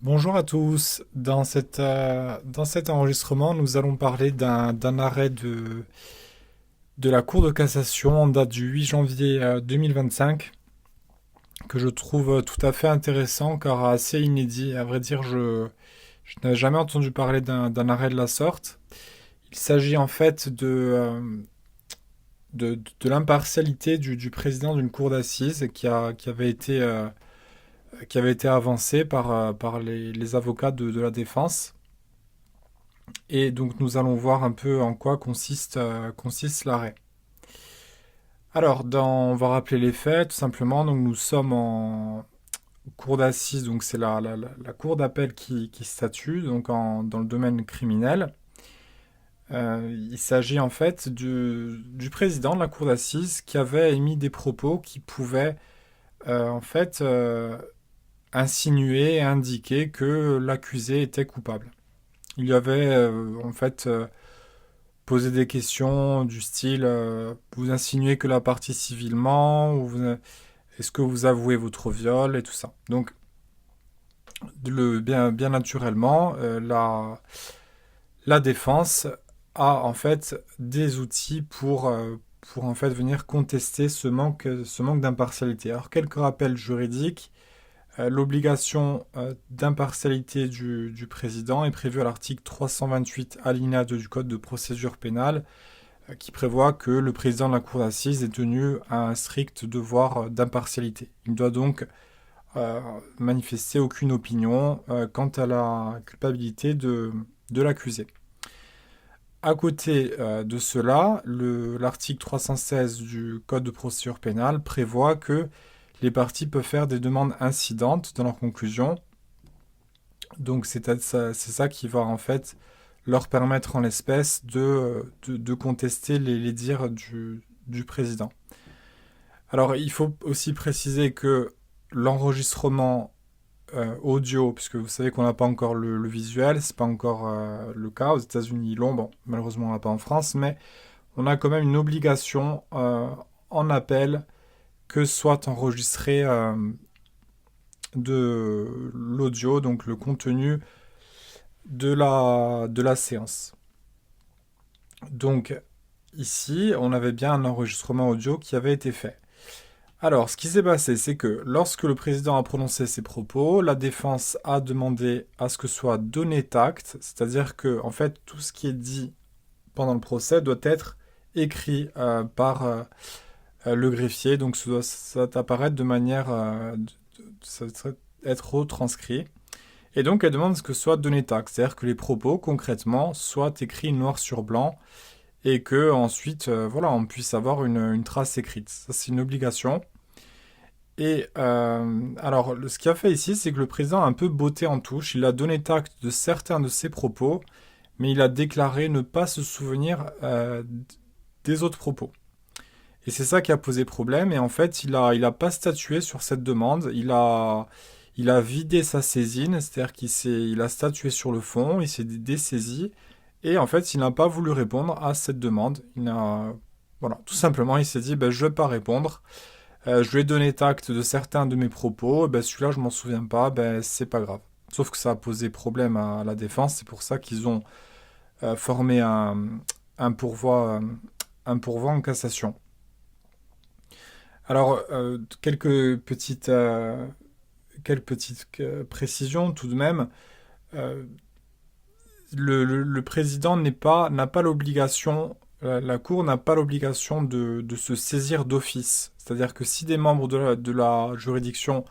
Bonjour à tous. Dans cet enregistrement, nous allons parler d'un arrêt de la Cour de cassation en date du 8 janvier 2025 que je trouve tout à fait intéressant car assez inédit. À vrai dire, je n'avais jamais entendu parler d'un arrêt de la sorte. Il s'agit en fait de l'impartialité du président d'une cour d'assises qui avait été avancée par les avocats de la défense. Et donc nous allons voir un peu en quoi consiste l'arrêt. Alors, on va rappeler les faits, tout simplement. Donc nous sommes en cour d'assises, donc c'est la cour d'appel qui statue donc dans le domaine criminel. Il s'agit en fait du président de la cour d'assises qui avait émis des propos qui pouvaient en fait insinuer et indiquer que l'accusé était coupable. Il y avait en fait poser des questions du style vous insinuez que la partie civilement ou est-ce que vous avouez votre viol et tout ça. Donc bien naturellement la défense a en fait des outils pour en fait venir contester ce manque d'impartialité. Alors quelques rappels juridiques. L'obligation d'impartialité du président est prévue à l'article 328 alinéa 2 du Code de procédure pénale qui prévoit que le président de la cour d'assises est tenu à un strict devoir d'impartialité. Il ne doit donc manifester aucune opinion quant à la culpabilité de l'accusé. À côté de cela, l'article 316 du Code de procédure pénale prévoit que les parties peuvent faire des demandes incidentes dans leur conclusion. Donc c'est ça qui va en fait leur permettre en l'espèce de contester les dires du président. Alors il faut aussi préciser que l'enregistrement audio, puisque vous savez qu'on n'a pas encore le visuel, c'est pas encore le cas. Aux États-Unis ils l'ont, bon malheureusement on l'a pas en France, mais on a quand même une obligation en appel que soit enregistré de l'audio, donc le contenu de la séance. Donc ici, on avait bien un enregistrement audio qui avait été fait. Alors, ce qui s'est passé, c'est que lorsque le président a prononcé ses propos, la défense a demandé à ce que soit donné acte, c'est-à-dire que en fait tout ce qui est dit pendant le procès doit être écrit par le greffier, donc ça doit apparaître de manière, ça doit être retranscrit. Et donc elle demande que ce soit donné acte, c'est-à-dire que les propos concrètement soient écrits noir sur blanc et que ensuite voilà on puisse avoir une trace écrite. Ça c'est une obligation. Et alors ce qu'il a fait ici, c'est que le président a un peu botté en touche. Il a donné acte de certains de ses propos, mais il a déclaré ne pas se souvenir des autres propos. Et c'est ça qui a posé problème. Et en fait, il a pas statué sur cette demande. Il a vidé sa saisine, c'est-à-dire il a statué sur le fond, il s'est dessaisi. Et en fait, il n'a pas voulu répondre à cette demande. Voilà, tout simplement, il s'est dit, ben, je vais pas répondre. Je lui ai donné acte de certains de mes propos. Ben, celui-là, je m'en souviens pas. Ben, c'est pas grave. Sauf que ça a posé problème à la défense. C'est pour ça qu'ils ont formé un pourvoi, un pourvoi en cassation. Alors, quelques petites précisions tout de même. Euh, le président n'a pas l'obligation, la Cour n'a pas l'obligation de se saisir d'office. C'est-à-dire que si des membres de la juridiction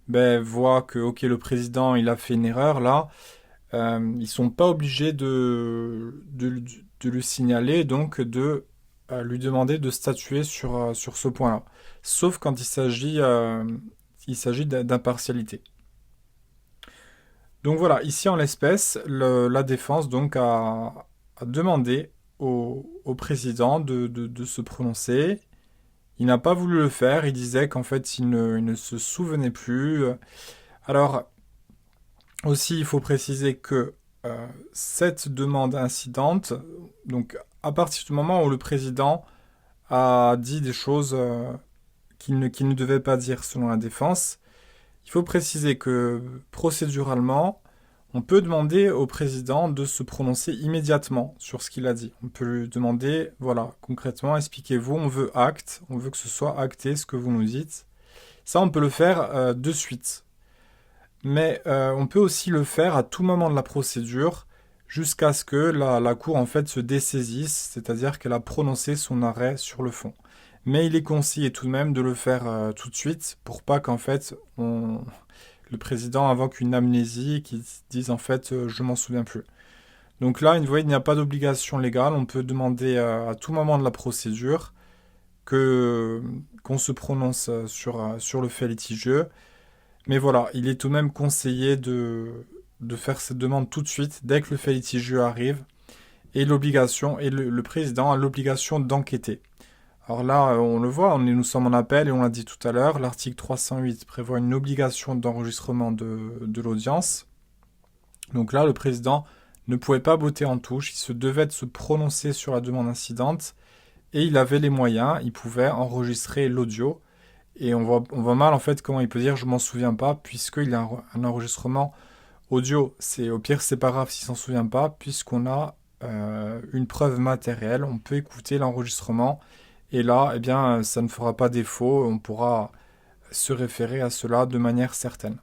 ben, voient que ok le président il a fait une erreur là, ils sont pas obligés de le signaler, donc de lui demander de statuer sur ce point-là. Sauf quand il s'agit d'impartialité. Donc voilà, ici en l'espèce, la défense donc a demandé au président de se prononcer. Il n'a pas voulu le faire, il disait qu'en fait il ne se souvenait plus. Alors aussi il faut préciser que cette demande incidente, donc à partir du moment où le président a dit des choses qu'il ne devait pas dire selon la défense, Il faut préciser que procéduralement, on peut demander au président de se prononcer immédiatement sur ce qu'il a dit. On peut lui demander, voilà, concrètement, expliquez-vous, on veut acte, on veut que ce soit acté ce que vous nous dites. Ça, on peut le faire de suite. Mais on peut aussi le faire à tout moment de la procédure jusqu'à ce que la Cour en fait se dessaisisse, c'est-à-dire qu'elle a prononcé son arrêt sur le fond. Mais il est conseillé tout de même de le faire tout de suite pour pas qu'en fait le président invoque une amnésie et qu'il dise en fait je m'en souviens plus. Donc là, vous voyez, il n'y a pas d'obligation légale, on peut demander à tout moment de la procédure qu'on se prononce sur le fait litigieux. Mais voilà, il est tout de même conseillé de faire cette demande tout de suite, dès que le fait litigieux arrive, et le président a l'obligation d'enquêter. Alors là, on le voit, nous sommes en appel et on l'a dit tout à l'heure, l'article 308 prévoit une obligation d'enregistrement de l'audience. Donc là, le président ne pouvait pas botter en touche, il se devait de se prononcer sur la demande incidente, et il avait les moyens, il pouvait enregistrer l'audio. Et on voit mal en fait comment il peut dire je m'en souviens pas, puisqu'il y a un enregistrement audio. Au pire c'est pas grave s'il s'en souvient pas, puisqu'on a une preuve matérielle, on peut écouter l'enregistrement, et là, eh bien, ça ne fera pas défaut, on pourra se référer à cela de manière certaine.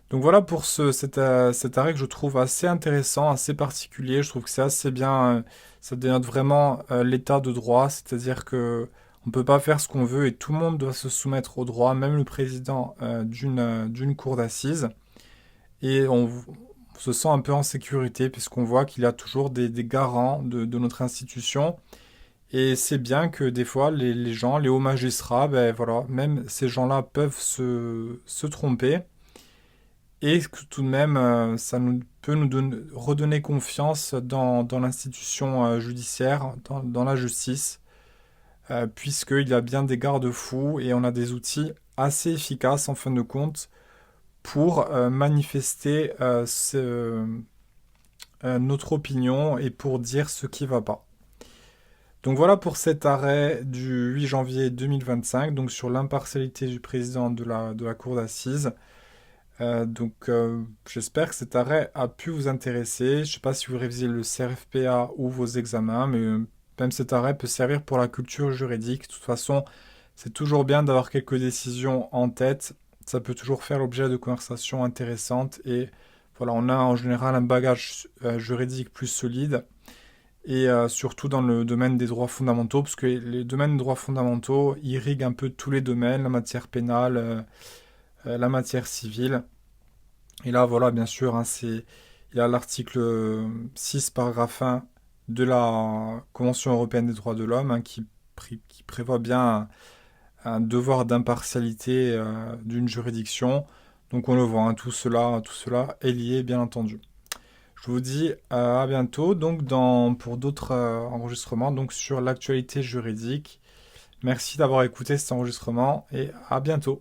Donc voilà pour cet arrêt que je trouve assez intéressant, assez particulier. Je trouve que c'est assez bien, ça dénote vraiment l'état de droit, c'est-à-dire que on ne peut pas faire ce qu'on veut et tout le monde doit se soumettre au droit, même le président d'une cour d'assises. Et on se sent un peu en sécurité puisqu'on voit qu'il y a toujours des garants de notre institution. Et c'est bien que des fois, les gens, les hauts magistrats, ben voilà, même ces gens-là peuvent se tromper. Et que tout de même, peut redonner confiance dans l'institution judiciaire, dans la justice, puisqu'il y a bien des garde-fous et on a des outils assez efficaces en fin de compte pour manifester notre opinion et pour dire ce qui ne va pas. Donc voilà pour cet arrêt du 8 janvier 2025, donc sur l'impartialité du président de la cour d'assises. J'espère que cet arrêt a pu vous intéresser. Je ne sais pas si vous révisez le CRFPA ou vos examens, mais même cet arrêt peut servir pour la culture juridique. De toute façon, c'est toujours bien d'avoir quelques décisions en tête. Ça peut toujours faire l'objet de conversations intéressantes et voilà, on a en général un bagage juridique plus solide et surtout dans le domaine des droits fondamentaux, parce que les domaines des droits fondamentaux irriguent un peu tous les domaines, la matière pénale, la matière civile. Et là, voilà, bien sûr, hein, il y a l'article 6, paragraphe 1 de la Convention européenne des droits de l'homme hein, qui prévoit bien un devoir d'impartialité d'une juridiction. Donc on le voit, hein, tout cela est lié, bien entendu. Je vous dis à bientôt donc pour d'autres enregistrements donc sur l'actualité juridique. Merci d'avoir écouté cet enregistrement et à bientôt.